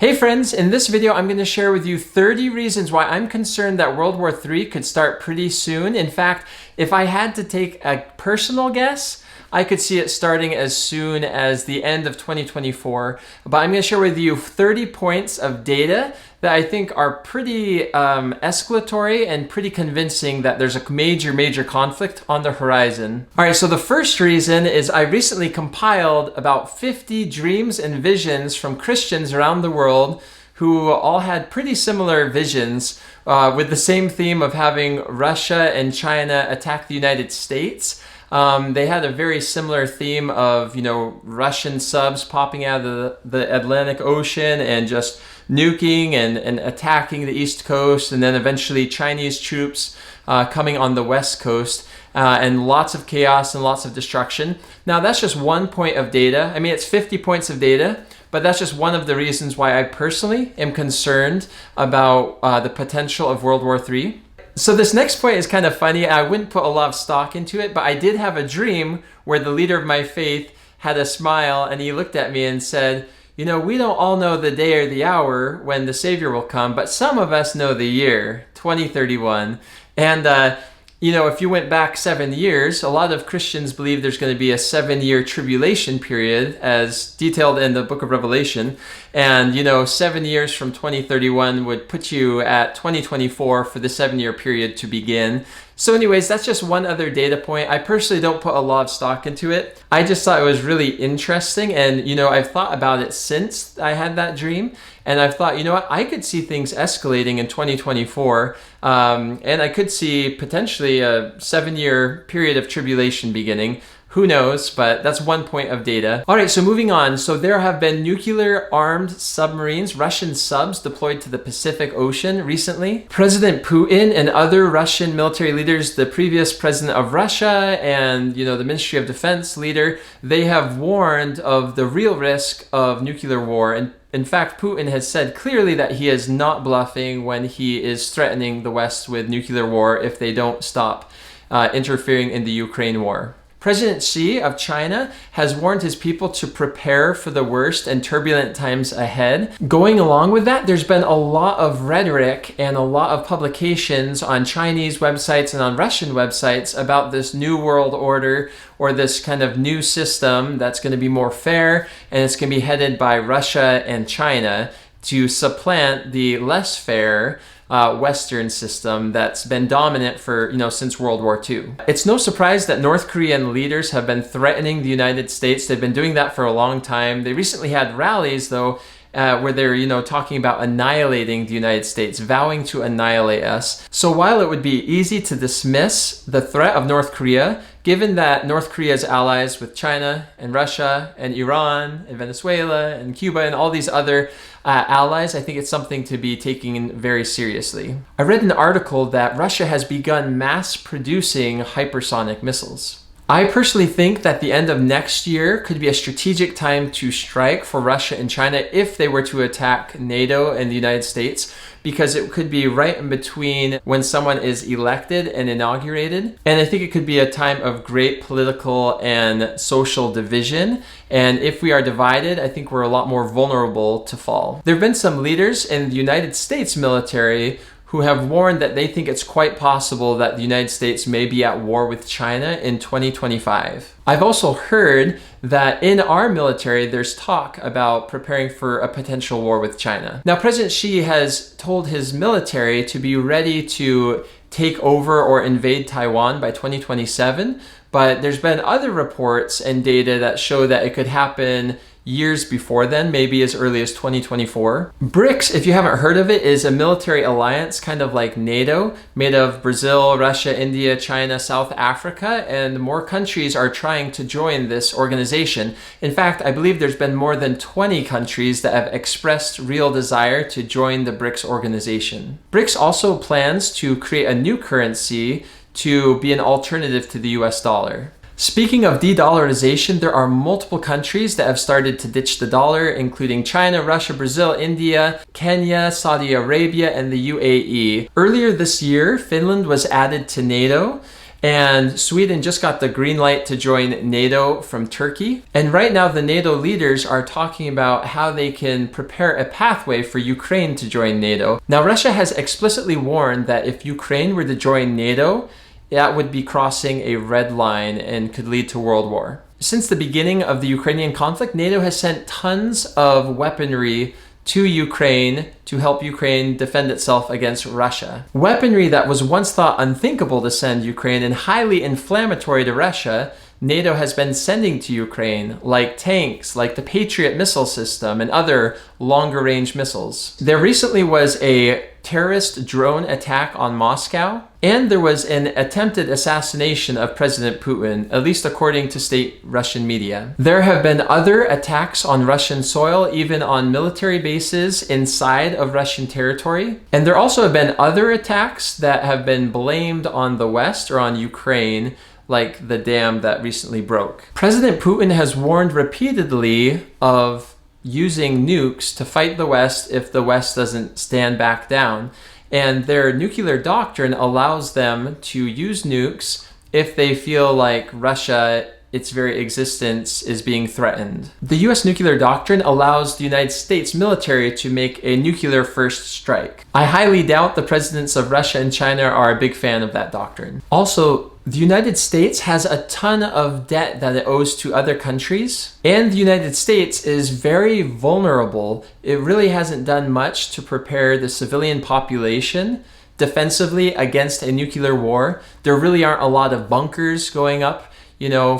Hey friends, in this video I'm going to share with you 30 reasons why I'm concerned that World War III could start pretty soon. In fact, if I had to take a personal guess, I could see it starting as soon as the end of 2024. But I'm going to share with you 30 points of data that I think are pretty escalatory and pretty convincing that there's a major conflict on the horizon. All right, so the first reason is I recently compiled about 50 dreams and visions from Christians around the world who all had pretty similar visions with the same theme of having Russia and China attack the United States. They had a very similar theme of, Russian subs popping out of the Atlantic Ocean and just nuking and attacking the East Coast, and then eventually Chinese troops coming on the West Coast, and lots of chaos and lots of destruction. Now, that's just one point of data. I mean, it's 50 points of data, but that's just one of the reasons why I personally am concerned about the potential of World War III. So this next point is kind of funny. I wouldn't put a lot of stock into it, but I did have a dream where the leader of my faith had a smile and he looked at me and said, we don't all know the day or the hour when the Savior will come, but some of us know the year, 2031. And, if you went back 7 years, a lot of Christians believe there's going to be a 7-year tribulation period as detailed in the book of Revelation. And, 7 years from 2031 would put you at 2024 for the 7-year period to begin. So anyways, that's just one other data point. I personally don't put a lot of stock into it. I just thought it was really interesting. And, I've thought about it since I had that dream. And I've thought, I could see things escalating in 2024. And I could see potentially a 7-year period of tribulation beginning. Who knows, but that's one point of data. All right, so moving on. So there have been nuclear-armed submarines, Russian subs, deployed to the Pacific Ocean recently. President Putin and other Russian military leaders, the previous president of Russia and, the Ministry of Defense leader, they have warned of the real risk of nuclear war. And in fact, Putin has said clearly that he is not bluffing when he is threatening the West with nuclear war if they don't stop interfering in the Ukraine war. President Xi of China has warned his people to prepare for the worst and turbulent times ahead. Going along with that, there's been a lot of rhetoric and a lot of publications on Chinese websites and on Russian websites about this new world order or this kind of new system that's going to be more fair, and it's going to be headed by Russia and China to supplant the less fair Western system that's been dominant for, since World War II. It's no surprise that North Korean leaders have been threatening the United States. They've been doing that for a long time. They recently had rallies, though, where they're, talking about annihilating the United States, vowing to annihilate us. So while it would be easy to dismiss the threat of North Korea, given that North Korea is allies with China and Russia and Iran and Venezuela and Cuba and all these other allies, I think it's something to be taken very seriously. I read an article that Russia has begun mass producing hypersonic missiles. I personally think that the end of next year could be a strategic time to strike for Russia and China if they were to attack NATO and the United States, because it could be right in between when someone is elected and inaugurated. And I think it could be a time of great political and social division. And if we are divided, I think we're a lot more vulnerable to fall. There have been some leaders in the United States military who have warned that they think it's quite possible that the United States may be at war with China in 2025. I've also heard that in our military, there's talk about preparing for a potential war with China. Now, President Xi has told his military to be ready to take over or invade Taiwan by 2027, but there's been other reports and data that show that it could happen years before then, maybe as early as 2024. BRICS, if you haven't heard of it, is a military alliance kind of like NATO, made of Brazil, Russia, India, China, South Africa, and more countries are trying to join this organization. In fact, I believe there's been more than 20 countries that have expressed real desire to join the BRICS organization. BRICS also plans to create a new currency to be an alternative to the US dollar. Speaking of de-dollarization, there are multiple countries that have started to ditch the dollar, including China, Russia, Brazil, India, Kenya, Saudi Arabia, and the UAE. Earlier this year, Finland was added to NATO, And Sweden just got the green light to join NATO from Turkey. And right now the NATO leaders are talking about how they can prepare a pathway for Ukraine to join NATO. Now Russia has explicitly warned that if Ukraine were to join NATO, that would be crossing a red line and could lead to world war. Since the beginning of the Ukrainian conflict, NATO has sent tons of weaponry to Ukraine to help Ukraine defend itself against Russia. Weaponry that was once thought unthinkable to send Ukraine and highly inflammatory to Russia, NATO has been sending to Ukraine, like tanks, like the Patriot missile system and other longer range missiles. There recently was a terrorist drone attack on Moscow, and there was an attempted assassination of President Putin, at least according to state Russian media. There have been other attacks on Russian soil, even on military bases inside of Russian territory. And there also have been other attacks that have been blamed on the West or on Ukraine, like the dam that recently broke. President Putin has warned repeatedly of using nukes to fight the West if the West doesn't stand back down. And their nuclear doctrine allows them to use nukes if they feel like Russia, its very existence, is being threatened. The US nuclear doctrine allows the United States military to make a nuclear first strike. I highly doubt the presidents of Russia and China are a big fan of that doctrine. Also, the United States has a ton of debt that it owes to other countries, and the United States is very vulnerable. It really hasn't done much to prepare the civilian population defensively against a nuclear war. There really aren't a lot of bunkers going up,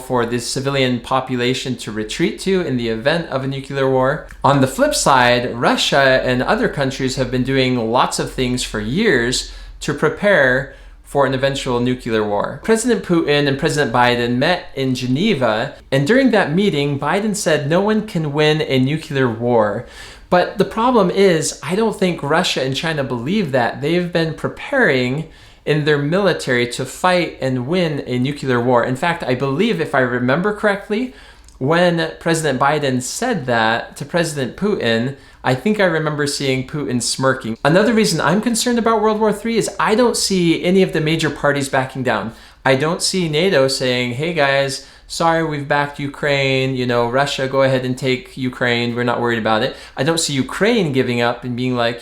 for the civilian population to retreat to in the event of a nuclear war. On the flip side, Russia and other countries have been doing lots of things for years to prepare for an eventual nuclear war. President Putin and President Biden met in Geneva, and during that meeting, Biden said no one can win a nuclear war. But the problem is, I don't think Russia and China believe that. They've been preparing in their military to fight and win a nuclear war. In fact, I believe, if I remember correctly, when President Biden said that to President Putin, I think I remember seeing Putin smirking. Another reason I'm concerned about World War III is I don't see any of the major parties backing down. I don't see NATO saying, hey guys, sorry, we've backed Ukraine, Russia, go ahead and take Ukraine, we're not worried about it. I don't see Ukraine giving up and being like,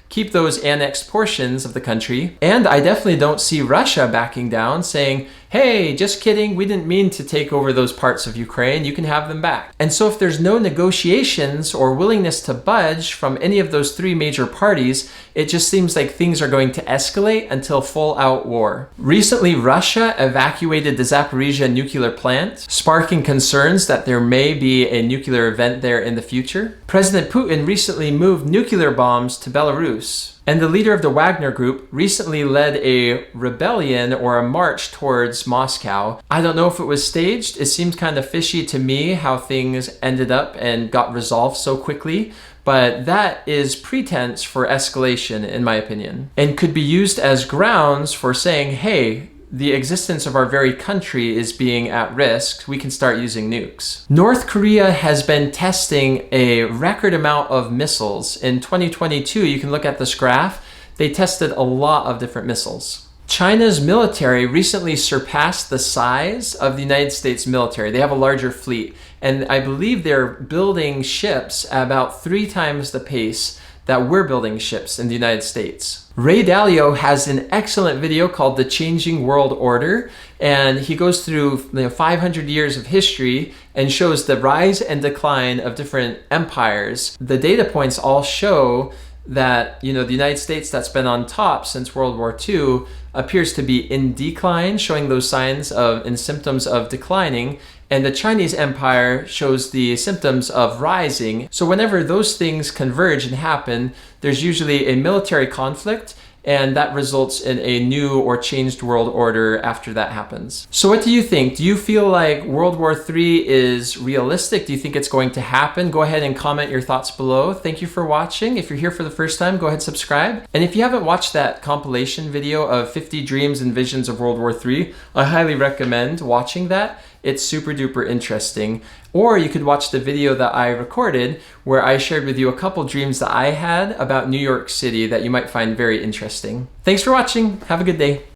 keep those annexed portions of the country. And I definitely don't see Russia backing down, saying, hey, just kidding, we didn't mean to take over those parts of Ukraine, you can have them back. And so if there's no negotiations or willingness to budge from any of those three major parties, it just seems like things are going to escalate until full-out war. Recently, Russia evacuated the Zaporizhzhia nuclear plant, sparking concerns that there may be a nuclear event there in the future. President Putin recently moved nuclear bombs to Belarus. And the leader of the Wagner Group recently led a rebellion or a march towards Moscow. I don't know if it was staged. It seemed kind of fishy to me how things ended up and got resolved so quickly. But that is pretense for escalation, in my opinion, and could be used as grounds for saying, hey, the existence of our very country is being at risk, we can start using nukes. North Korea has been testing a record amount of missiles. In 2022, you can look at this graph, they tested a lot of different missiles. China's military recently surpassed the size of the United States military. They have a larger fleet, and I believe they're building ships at about 3 times the pace that we're building ships in the United States. Ray Dalio has an excellent video called The Changing World Order, and he goes through 500 years of history and shows the rise and decline of different empires. The data points all show that the United States, that's been on top since World War II, appears to be in decline, showing those signs of and symptoms of declining, and the Chinese empire shows the symptoms of rising. So whenever those things converge and happen, there's usually a military conflict, and that results in a new or changed world order after that happens. So what do you think? Do you feel like World War III is realistic? Do you think it's going to happen? Go ahead and comment your thoughts below. Thank you for watching. If you're here for the first time, go ahead and subscribe. And if you haven't watched that compilation video of 50 Dreams and Visions of World War III, I highly recommend watching that. It's super duper interesting. Or you could watch the video that I recorded where I shared with you a couple dreams that I had about New York City that you might find very interesting. Thanks for watching. Have a good day.